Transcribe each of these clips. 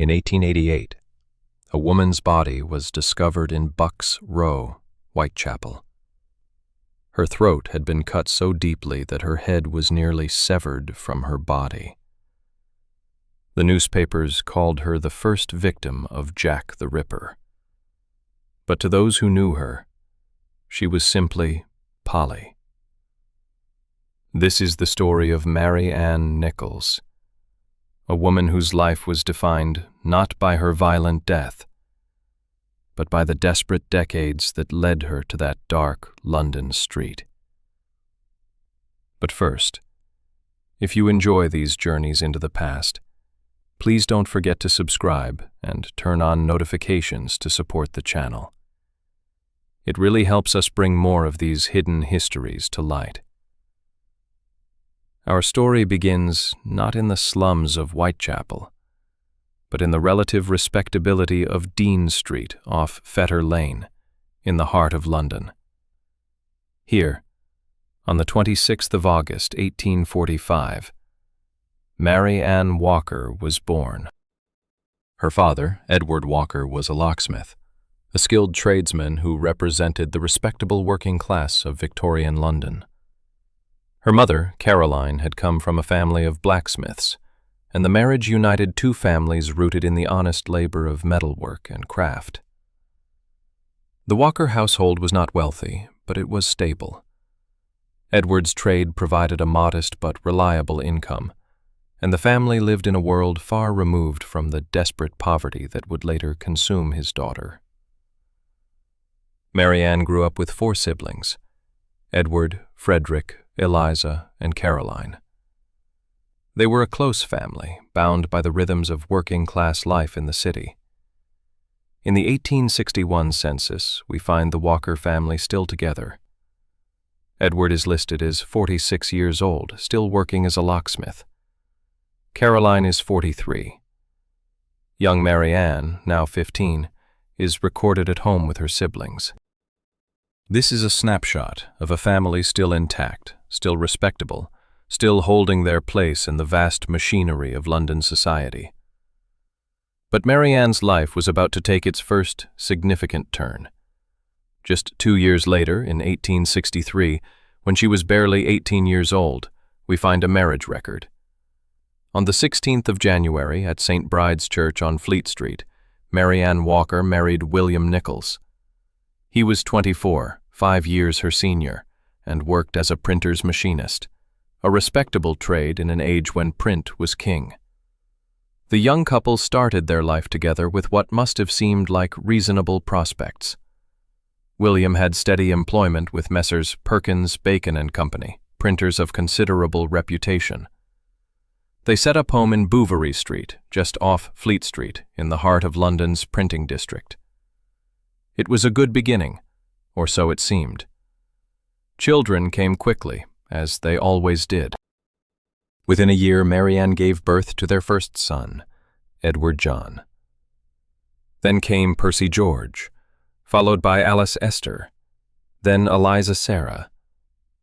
In 1888, a woman's body was discovered in Bucks Row, Whitechapel. Her throat had been cut so deeply that her head was nearly severed from her body. The newspapers called her the first victim of Jack the Ripper. But to those who knew her, she was simply Polly. This is the story of Mary Ann Nichols, a woman whose life was defined not by her violent death, but by the desperate decades that led her to that dark London street. But first, if you enjoy these journeys into the past, please don't forget to subscribe and turn on notifications to support the channel. It really helps us bring more of these hidden histories to light. Our story begins not in the slums of Whitechapel, but in the relative respectability of Dean Street off Fetter Lane, in the heart of London. Here, on the 26th of August, 1845, Mary Ann Walker was born. Her father, Edward Walker, was a locksmith, a skilled tradesman who represented the respectable working class of Victorian London. Her mother, Caroline, had come from a family of blacksmiths, and the marriage united two families rooted in the honest labor of metalwork and craft. The Walker household was not wealthy, but it was stable. Edward's trade provided a modest but reliable income, and the family lived in a world far removed from the desperate poverty that would later consume his daughter. Mary Ann grew up with 4 siblings: Edward, Frederick, Eliza, and Caroline. They were a close family, bound by the rhythms of working-class life in the city. In the 1861 census, we find the Walker family still together. Edward is listed as 46 years old, still working as a locksmith. Caroline is 43. Young Mary Ann, now 15, is recorded at home with her siblings. This is a snapshot of a family still intact, still respectable, still holding their place in the vast machinery of London society. But Mary Ann's life was about to take its first significant turn. Just 2 years later, in 1863, when she was barely 18 years old, we find a marriage record. On the 16th of January at St. Bride's Church on Fleet Street, Mary Ann Walker married William Nichols. He was 24, 5 years her senior, and worked as a printer's machinist, a respectable trade in an age when print was king. The young couple started their life together with what must have seemed like reasonable prospects. William had steady employment with Messrs. Perkins, Bacon and Company, printers of considerable reputation. They set up home in Bouverie Street, just off Fleet Street, in the heart of London's printing district. It was a good beginning, or so it seemed. Children came quickly, as they always did. Within a year, Mary Ann gave birth to their first son, Edward John. Then came Percy George, followed by Alice Esther, then Eliza Sarah,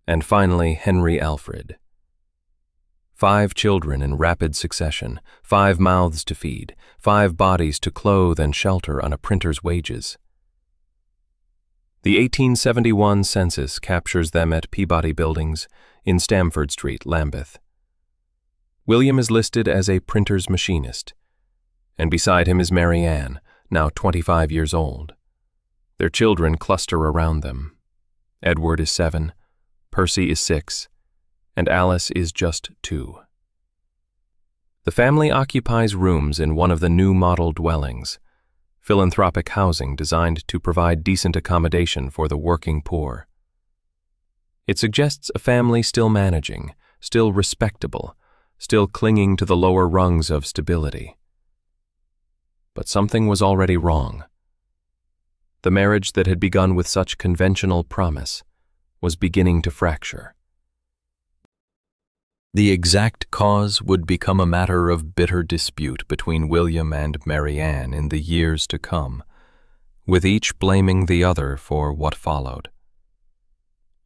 and finally Henry Alfred. 5 children in rapid succession, 5 mouths to feed, 5 bodies to clothe and shelter on a printer's wages. The 1871 census captures them at Peabody Buildings in Stamford Street, Lambeth. William is listed as a printer's machinist, and beside him is Mary Ann, now 25 years old. Their children cluster around them. Edward is 7, Percy is 6, and Alice is just 2. The family occupies rooms in one of the new model dwellings, philanthropic housing designed to provide decent accommodation for the working poor. It suggests a family still managing, still respectable, still clinging to the lower rungs of stability. But something was already wrong. The marriage that had begun with such conventional promise was beginning to fracture. The exact cause would become a matter of bitter dispute between William and Mary Ann in the years to come, with each blaming the other for what followed.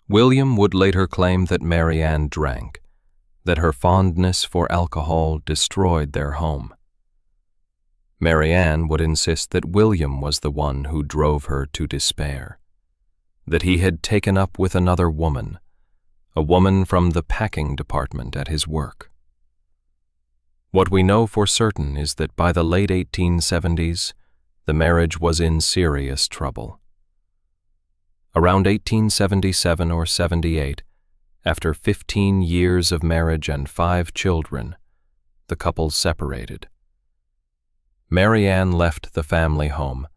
William would later claim that Mary Ann drank, that her fondness for alcohol destroyed their home. Mary Ann would insist that William was the one who drove her to despair, that he had taken up with another woman, a woman from the packing department at his work. What we know for certain is that by the late 1870s, the marriage was in serious trouble. Around 1877 or 78, after 15 years of marriage and 5 children, the couple separated. Mary Ann left the family home,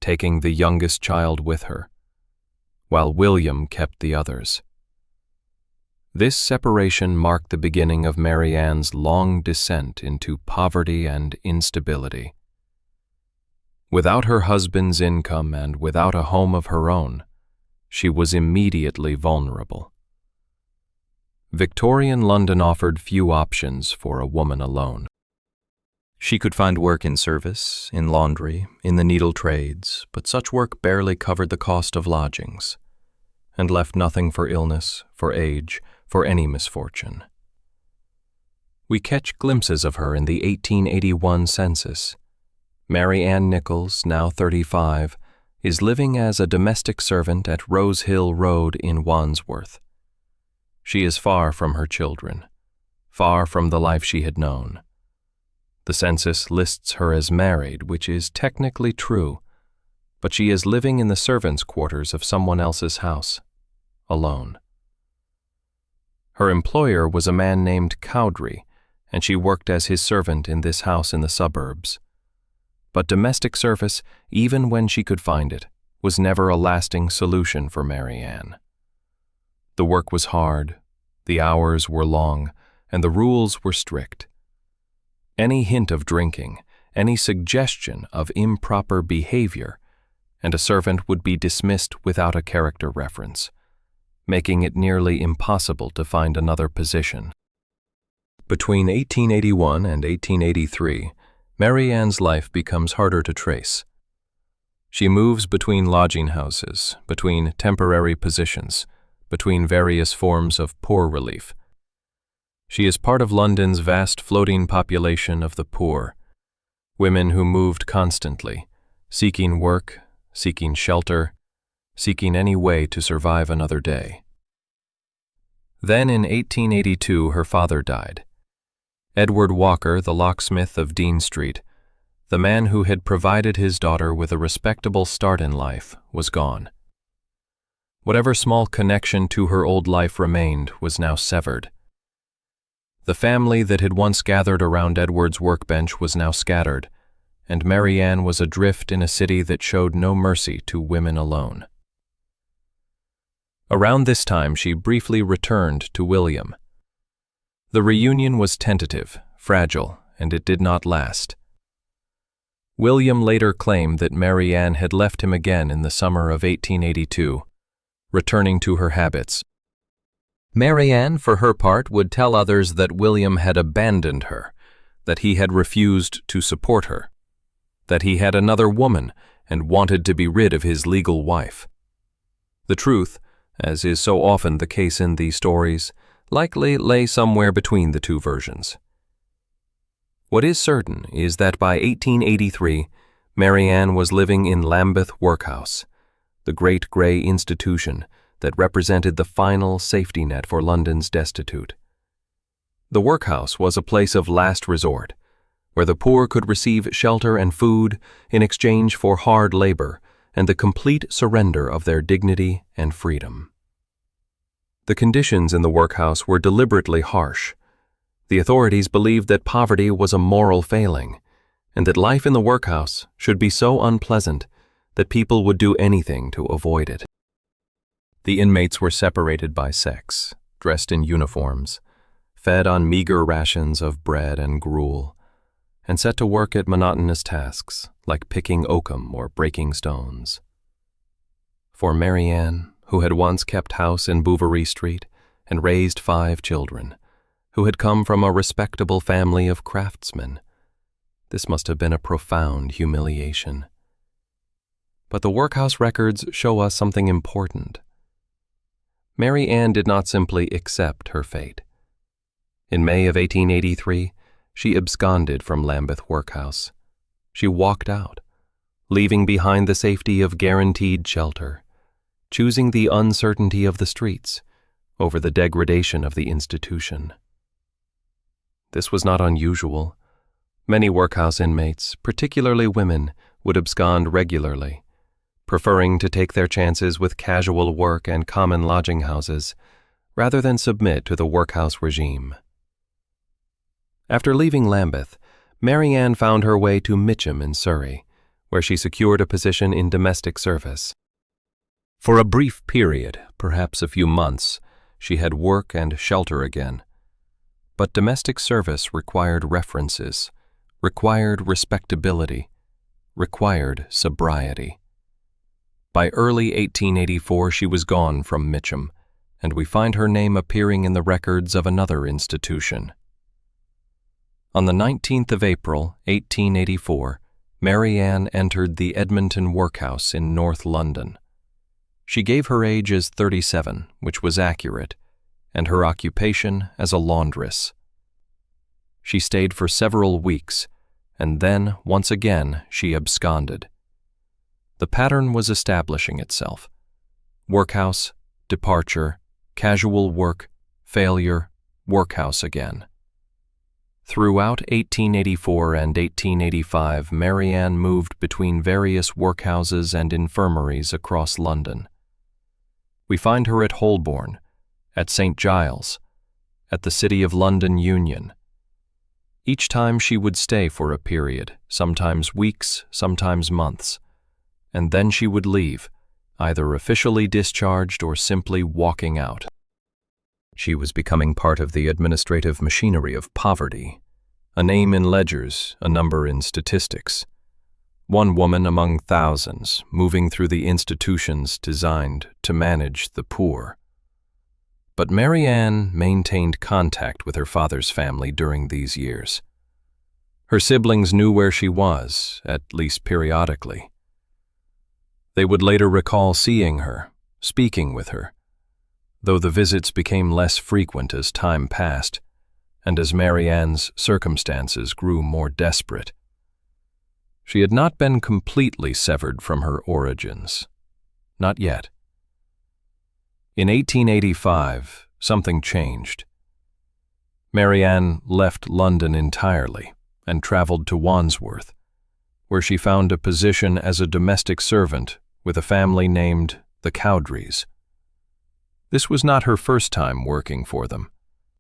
taking the youngest child with her, while William kept the others. This separation marked the beginning of Mary Ann's long descent into poverty and instability. Without her husband's income and without a home of her own, she was immediately vulnerable. Victorian London offered few options for a woman alone. She could find work in service, in laundry, in the needle trades, but such work barely covered the cost of lodgings, and left nothing for illness, for age, for any misfortune. We catch glimpses of her in the 1881 census. Mary Ann Nichols, now 35, is living as a domestic servant at Rose Hill Road in Wandsworth. She is far from her children, far from the life she had known. The census lists her as married, which is technically true, but she is living in the servants' quarters of someone else's house, alone. Her employer was a man named Cowdrey, and she worked as his servant in this house in the suburbs. But domestic service, even when she could find it, was never a lasting solution for Mary Ann. The work was hard, the hours were long, and the rules were strict. Any hint of drinking, any suggestion of improper behavior, and a servant would be dismissed without a character reference, making it nearly impossible to find another position. Between 1881 and 1883, Mary Ann's life becomes harder to trace. She moves between lodging houses, between temporary positions, between various forms of poor relief. She is part of London's vast floating population of the poor, women who moved constantly, seeking work, seeking shelter, seeking any way to survive another day. Then in 1882 her father died. Edward Walker, the locksmith of Dean Street, the man who had provided his daughter with a respectable start in life, was gone. Whatever small connection to her old life remained was now severed. The family that had once gathered around Edward's workbench was now scattered, and Mary Ann was adrift in a city that showed no mercy to women alone. Around this time she briefly returned to William. The reunion was tentative, fragile, and it did not last. William later claimed that Mary Ann had left him again in the summer of 1882, returning to her habits. Mary Ann, for her part, would tell others that William had abandoned her, that he had refused to support her, that he had another woman and wanted to be rid of his legal wife. The truth, as is so often the case in these stories, likely lay somewhere between the two versions. What is certain is that by 1883, Mary Ann was living in Lambeth Workhouse, the great grey institution that represented the final safety net for London's destitute. The workhouse was a place of last resort, where the poor could receive shelter and food in exchange for hard labor and the complete surrender of their dignity and freedom. The conditions in the workhouse were deliberately harsh. The authorities believed that poverty was a moral failing, and that life in the workhouse should be so unpleasant that people would do anything to avoid it. The inmates were separated by sex, dressed in uniforms, fed on meager rations of bread and gruel, and set to work at monotonous tasks like picking oakum or breaking stones. For Mary Ann, who had once kept house in Bouverie Street and raised 5 children, who had come from a respectable family of craftsmen, this must have been a profound humiliation. But the workhouse records show us something important. Mary Ann did not simply accept her fate. In May of 1883, she absconded from Lambeth Workhouse, She walked out, leaving behind the safety of guaranteed shelter, choosing the uncertainty of the streets over the degradation of the institution. This was not unusual. Many workhouse inmates, particularly women, would abscond regularly, preferring to take their chances with casual work and common lodging houses, rather than submit to the workhouse regime. After leaving Lambeth, Mary Ann found her way to Mitcham in Surrey, where she secured a position in domestic service. For a brief period, perhaps a few months, she had work and shelter again. But domestic service required references, required respectability, required sobriety. By early 1884 she was gone from Mitcham, and we find her name appearing in the records of another institution. On the 19th of April, 1884, Mary Ann entered the Edmonton workhouse in North London. She gave her age as 37, which was accurate, and her occupation as a laundress. She stayed for several weeks, and then, once again, she absconded. The pattern was establishing itself. Workhouse, departure, casual work, failure, workhouse again. Throughout 1884 and 1885, Mary Ann moved between various workhouses and infirmaries across London. We find her at Holborn, at St. Giles, at the City of London Union. Each time she would stay for a period, sometimes weeks, sometimes months, and then she would leave, either officially discharged or simply walking out. She was becoming part of the administrative machinery of poverty, a name in ledgers, a number in statistics. One woman among thousands, moving through the institutions designed to manage the poor. But Mary Ann maintained contact with her father's family during these years. Her siblings knew where she was, at least periodically. They would later recall seeing her, speaking with her, though the visits became less frequent as time passed, and as Mary Ann's circumstances grew more desperate. She had not been completely severed from her origins. Not yet. In 1885, something changed. Mary Ann left London entirely and traveled to Wandsworth, where she found a position as a domestic servant with a family named the Cowdreys. This was not her first time working for them.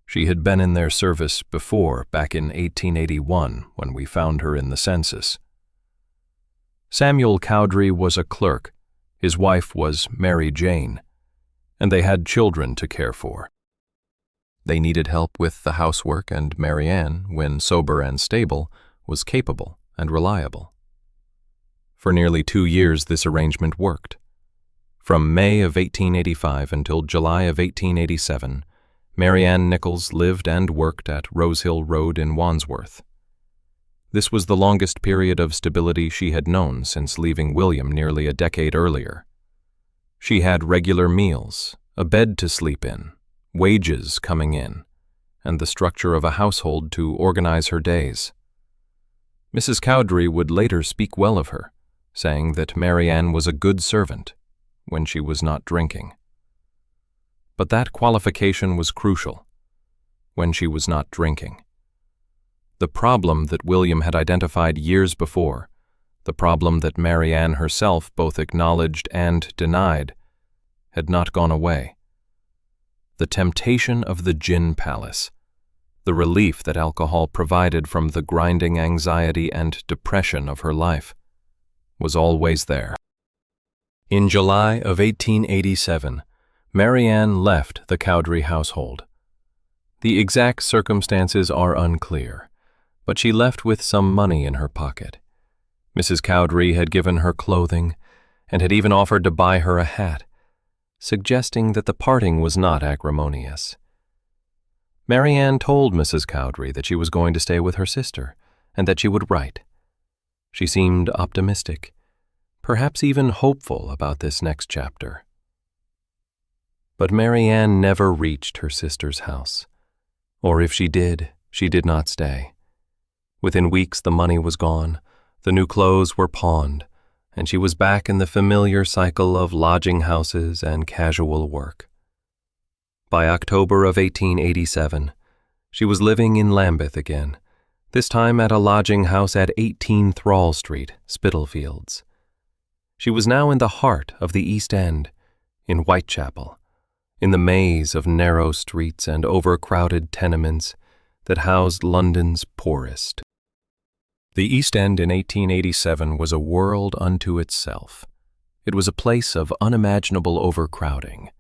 She had been in their service before, back in 1881, when we found her in the census. Samuel Cowdrey was a clerk. His wife was Mary Jane, and they had children to care for. They needed help with the housework, and Mary Ann, when sober and stable, was capable and reliable. For nearly 2 years this arrangement worked. From May of 1885 until July of 1887, Mary Ann Nichols lived and worked at Rosehill Road in Wandsworth. This was the longest period of stability she had known since leaving William nearly a decade earlier. She had regular meals, a bed to sleep in, wages coming in, and the structure of a household to organize her days. Mrs. Cowdrey would later speak well of her, saying that Mary Ann was a good servant when she was not drinking. But that qualification was crucial: when she was not drinking. The problem that William had identified years before, the problem that Mary Ann herself both acknowledged and denied, had not gone away. The temptation of the gin palace, the relief that alcohol provided from the grinding anxiety and depression of her life, was always there. In July of 1887, Mary Ann left the Cowdrey household. The exact circumstances are unclear, but she left with some money in her pocket. Mrs. Cowdrey had given her clothing and had even offered to buy her a hat, suggesting that the parting was not acrimonious. Mary Ann told Mrs. Cowdrey that she was going to stay with her sister and that she would write. She seemed optimistic, perhaps even hopeful about this next chapter. But Mary Ann never reached her sister's house, or if she did not stay. Within weeks the money was gone, the new clothes were pawned, and she was back in the familiar cycle of lodging houses and casual work. By October of 1887, she was living in Lambeth again, this time at a lodging house at 18 Thrall Street, Spitalfields. She was now in the heart of the East End, in Whitechapel, in the maze of narrow streets and overcrowded tenements that housed London's poorest. The East End in 1887 was a world unto itself. It was a place of unimaginable overcrowding,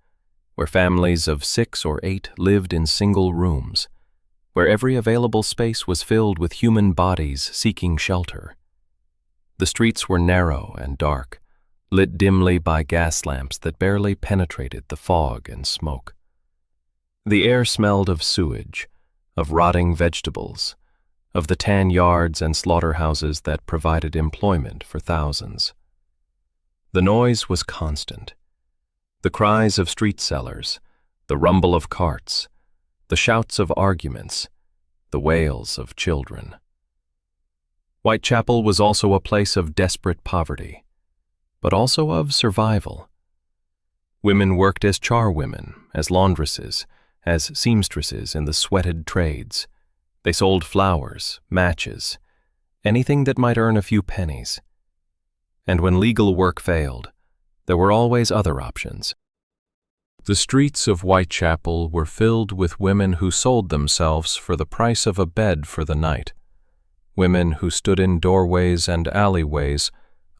where families of 6 or 8 lived in single rooms, where every available space was filled with human bodies seeking shelter. The streets were narrow and dark, lit dimly by gas lamps that barely penetrated the fog and smoke. The air smelled of sewage, of rotting vegetables, of the tan yards and slaughterhouses that provided employment for thousands. The noise was constant. The cries of street sellers, the rumble of carts, the shouts of arguments, the wails of children. Whitechapel was also a place of desperate poverty, but also of survival. Women worked as charwomen, as laundresses, as seamstresses in the sweated trades. They sold flowers, matches, anything that might earn a few pennies. And when legal work failed, there were always other options. The streets of Whitechapel were filled with women who sold themselves for the price of a bed for the night, women who stood in doorways and alleyways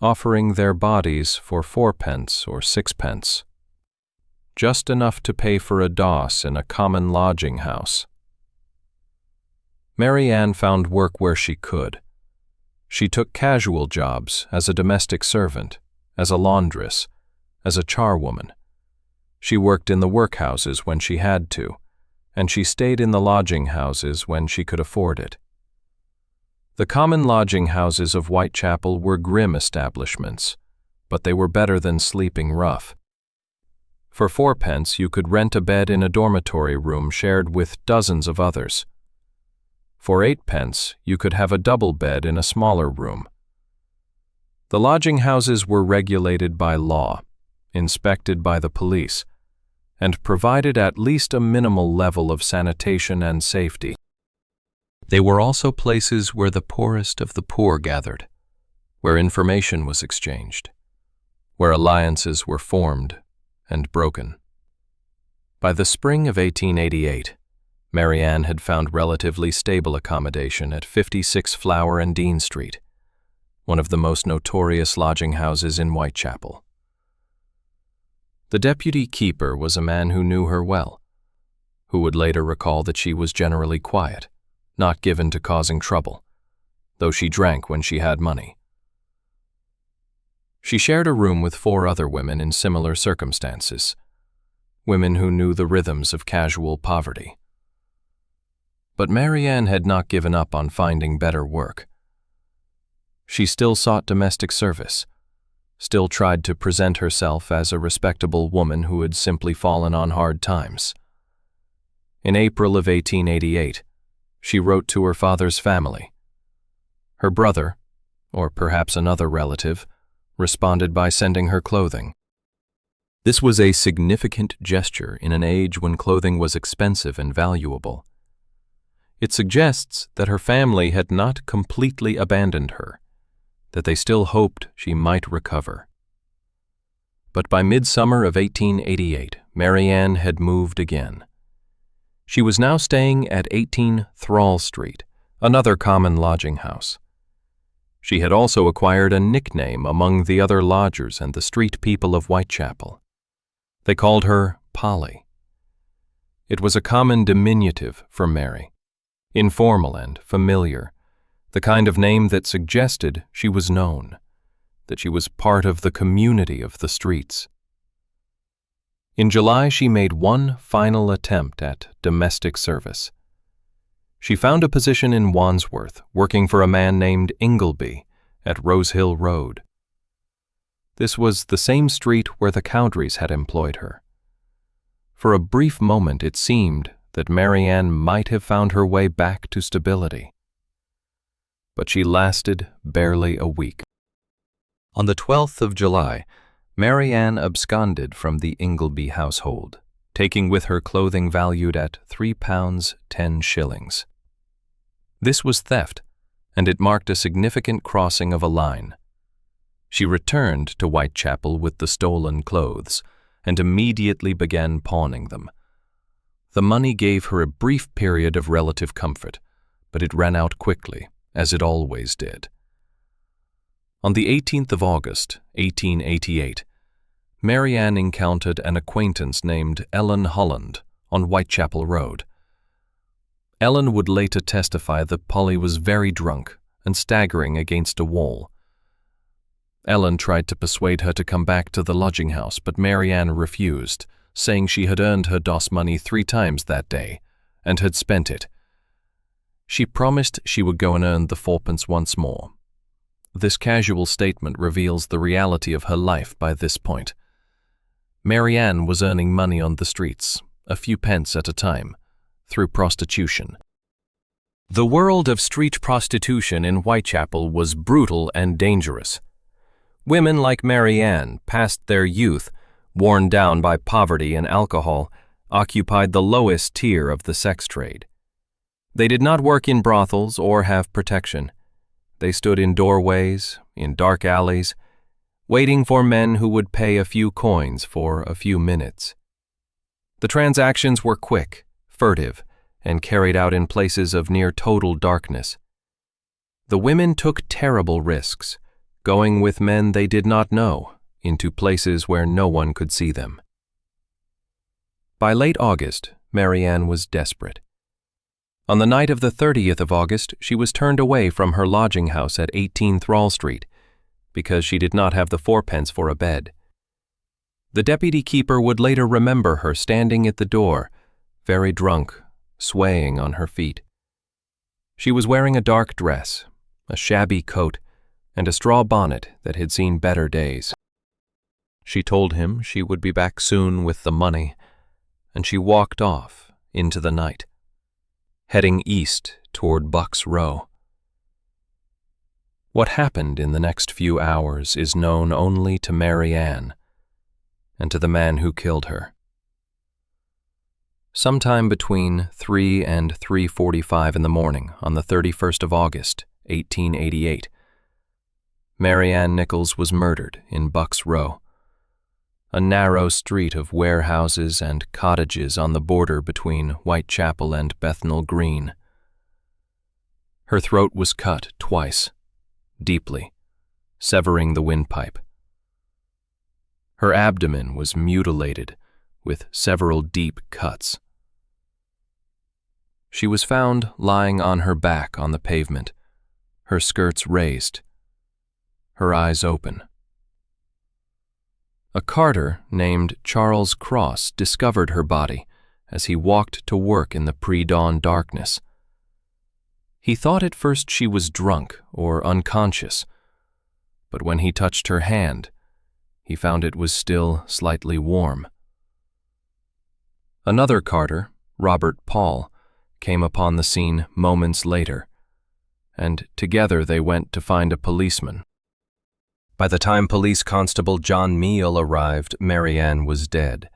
offering their bodies for 4p or 6p, just enough to pay for a doss in a common lodging house. Mary Ann found work where she could. She took casual jobs as a domestic servant, as a laundress, as a charwoman. She worked in the workhouses when she had to, and she stayed in the lodging houses when she could afford it. The common lodging houses of Whitechapel were grim establishments, but they were better than sleeping rough. For 4p you could rent a bed in a dormitory room shared with dozens of others. For 8p you could have a double bed in a smaller room. The lodging houses were regulated by law, inspected by the police, and provided at least a minimal level of sanitation and safety. They were also places where the poorest of the poor gathered, where information was exchanged, where alliances were formed and broken. By the spring of 1888, Mary Ann had found relatively stable accommodation at 56 Flower and Dean Street, one of the most notorious lodging houses in Whitechapel. The deputy keeper was a man who knew her well, who would later recall that she was generally quiet, not given to causing trouble, though she drank when she had money. She shared a room with 4 other women in similar circumstances, women who knew the rhythms of casual poverty. But Mary Ann had not given up on finding better work. She still sought domestic service, still tried to present herself as a respectable woman who had simply fallen on hard times. In April of 1888, she wrote to her father's family. Her brother, or perhaps another relative, responded by sending her clothing. This was a significant gesture in an age when clothing was expensive and valuable. It suggests that her family had not completely abandoned her, that they still hoped she might recover. But by midsummer of 1888, Mary Ann had moved again. She was now staying at 18 Thrall Street, another common lodging house. She had also acquired a nickname among the other lodgers and the street people of Whitechapel. They called her Polly. It was a common diminutive for Mary, informal and familiar, the kind of name that suggested she was known, that she was part of the community of the streets. In July, she made one final attempt at domestic service. She found a position in Wandsworth, working for a man named Ingleby at Rosehill Road. This was the same street where the Cowdreys had employed her. For a brief moment it seemed that Mary Ann might have found her way back to stability. but she lasted barely a week. On the 12th of July, Mary Ann absconded from the Ingleby household, taking with her clothing valued at £3 10s. This was theft, and it marked a significant crossing of a line. She returned to Whitechapel with the stolen clothes and immediately began pawning them. The money gave her a brief period of relative comfort, but it ran out quickly, as it always did. On the 18th of August, 1888, Mary Ann encountered an acquaintance named Ellen Holland on Whitechapel Road. Ellen would later testify that Polly was very drunk and staggering against a wall. Ellen tried to persuade her to come back to the lodging house, but Mary Ann refused, saying she had earned her DOS money 3 times that day and had spent it. She promised she would go and earn the 4pence once more. This casual statement reveals the reality of her life by this point. Mary Ann was earning money on the streets, a few pence at a time, through prostitution. The world of street prostitution in Whitechapel was brutal and dangerous. Women like Mary Ann, past their youth, worn down by poverty and alcohol, occupied the lowest tier of the sex trade. They did not work in brothels or have protection. They stood in doorways, in dark alleys, waiting for men who would pay a few coins for a few minutes. The transactions were quick, furtive, and carried out in places of near total darkness. The women took terrible risks, going with men they did not know into places where no one could see them. By late August, Mary Ann was desperate. On the night of the 30th of August, she was turned away from her lodging house at 18 Thrall Street because she did not have the 4pence for a bed. The deputy keeper would later remember her standing at the door, very drunk, swaying on her feet. She was wearing a dark dress, a shabby coat, and a straw bonnet that had seen better days. She told him she would be back soon with the money, and she walked off into the night, heading east toward Buck's Row. What happened in the next few hours is known only to Mary Ann and to the man who killed her. Sometime between 3 and 3:45 in the morning on the 31st of August, 1888, Mary Ann Nichols was murdered in Buck's Row, a narrow street of warehouses and cottages on the border between Whitechapel and Bethnal Green. Her throat was cut twice, deeply, severing the windpipe. Her abdomen was mutilated with several deep cuts. She was found lying on her back on the pavement, her skirts raised, her eyes open. A carter named Charles Cross discovered her body as he walked to work in the pre-dawn darkness. He thought at first she was drunk or unconscious, but when he touched her hand, he found it was still slightly warm. Another carter, Robert Paul, came upon the scene moments later, and together they went to find a policeman. By the time police constable John Meal arrived, Mary Ann was dead,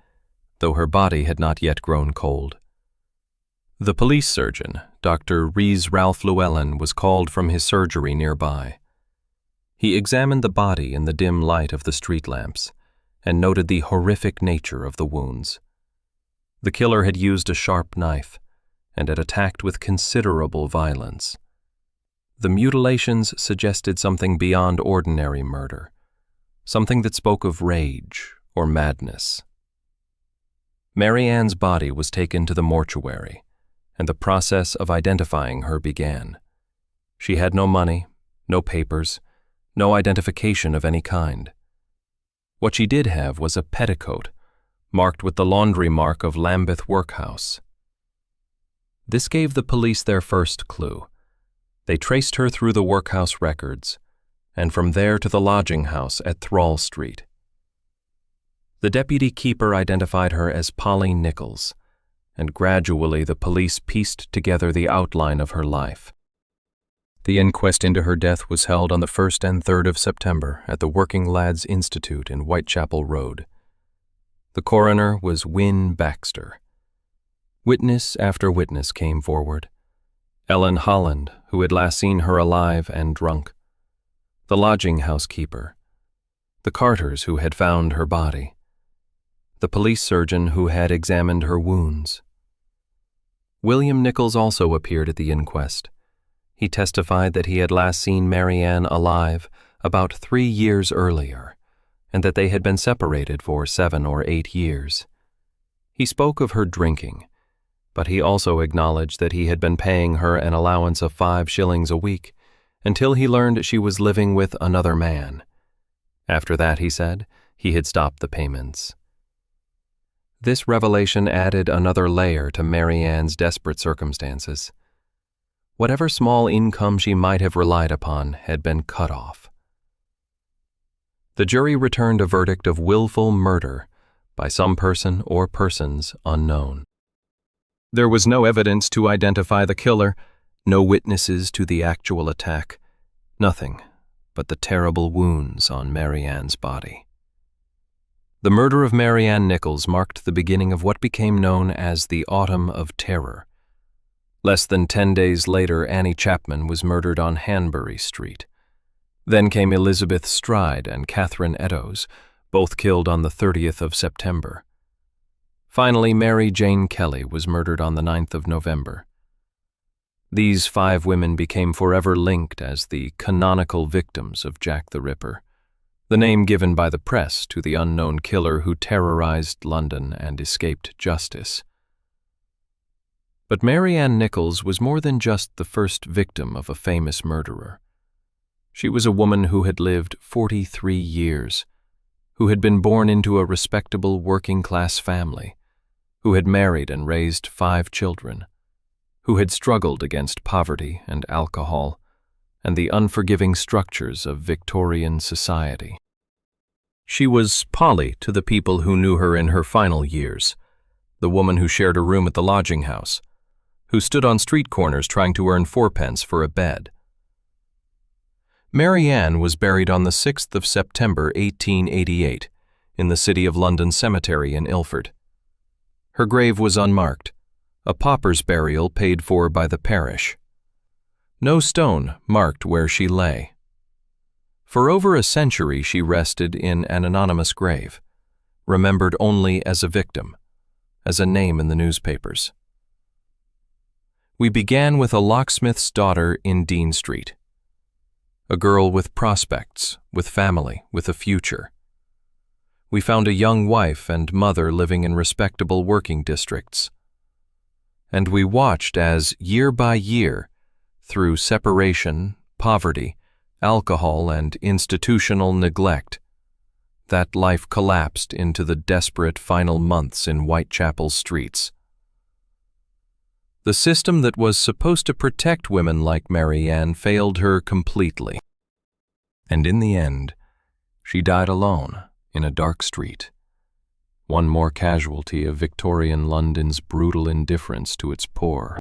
though her body had not yet grown cold. The police surgeon, Dr. Rhys Ralph Llewellyn, was called from his surgery nearby. He examined the body in the dim light of the street lamps and noted the horrific nature of the wounds. The killer had used a sharp knife and had attacked with considerable violence. The mutilations suggested something beyond ordinary murder, something that spoke of rage or madness. Mary Ann's body was taken to the mortuary, and the process of identifying her began. She had no money, no papers, no identification of any kind. What she did have was a petticoat, marked with the laundry mark of Lambeth Workhouse. This gave the police their first clue. They traced her through the workhouse records, and from there to the lodging house at Thrall Street. The deputy keeper identified her as Polly Nichols, and gradually the police pieced together the outline of her life. The inquest into her death was held on the 1st and 3rd of September at the Working Lads Institute in Whitechapel Road. The coroner was Wynne Baxter. Witness after witness came forward. Ellen Holland, who had last seen her alive and drunk. The lodging housekeeper. The carters who had found her body. The police surgeon who had examined her wounds. William Nichols also appeared at the inquest. He testified that he had last seen Mary Ann alive about 3 years earlier, and that they had been separated for 7 or 8 years. He spoke of her drinking, but he also acknowledged that he had been paying her an allowance of 5 shillings a week until he learned she was living with another man. After that, he said, he had stopped the payments. This revelation added another layer to Mary Ann's desperate circumstances. Whatever small income she might have relied upon had been cut off. The jury returned a verdict of willful murder by some person or persons unknown. There was no evidence to identify the killer, no witnesses to the actual attack, nothing but the terrible wounds on Mary Ann's body. The murder of Mary Ann Nichols marked the beginning of what became known as the Autumn of Terror. Less than 10 days later, Annie Chapman was murdered on Hanbury Street. Then came Elizabeth Stride and Catherine Eddowes, both killed on the 30th of September. Finally, Mary Jane Kelly was murdered on the 9th of November. These 5 women became forever linked as the canonical victims of Jack the Ripper, the name given by the press to the unknown killer who terrorized London and escaped justice. But Mary Ann Nichols was more than just the first victim of a famous murderer. She was a woman who had lived 43 years, who had been born into a respectable working-class family, who had married and raised 5 children, who had struggled against poverty and alcohol and the unforgiving structures of Victorian society. She was Polly to the people who knew her in her final years, the woman who shared a room at the lodging house, who stood on street corners trying to earn 4p for a bed. Mary Ann was buried on the 6th of September 1888 in the City of London Cemetery in Ilford. Her grave was unmarked, a pauper's burial paid for by the parish. No stone marked where she lay. For over a century she rested in an anonymous grave, remembered only as a victim, as a name in the newspapers. We began with a locksmith's daughter in Dean Street, a girl with prospects, with family, with a future. We found a young wife and mother living in respectable working districts. And we watched as, year by year, through separation, poverty, alcohol, and institutional neglect, that life collapsed into the desperate final months in Whitechapel's streets. The system that was supposed to protect women like Mary Ann failed her completely. And in the end, she died alone in a dark street. One more casualty of Victorian London's brutal indifference to its poor.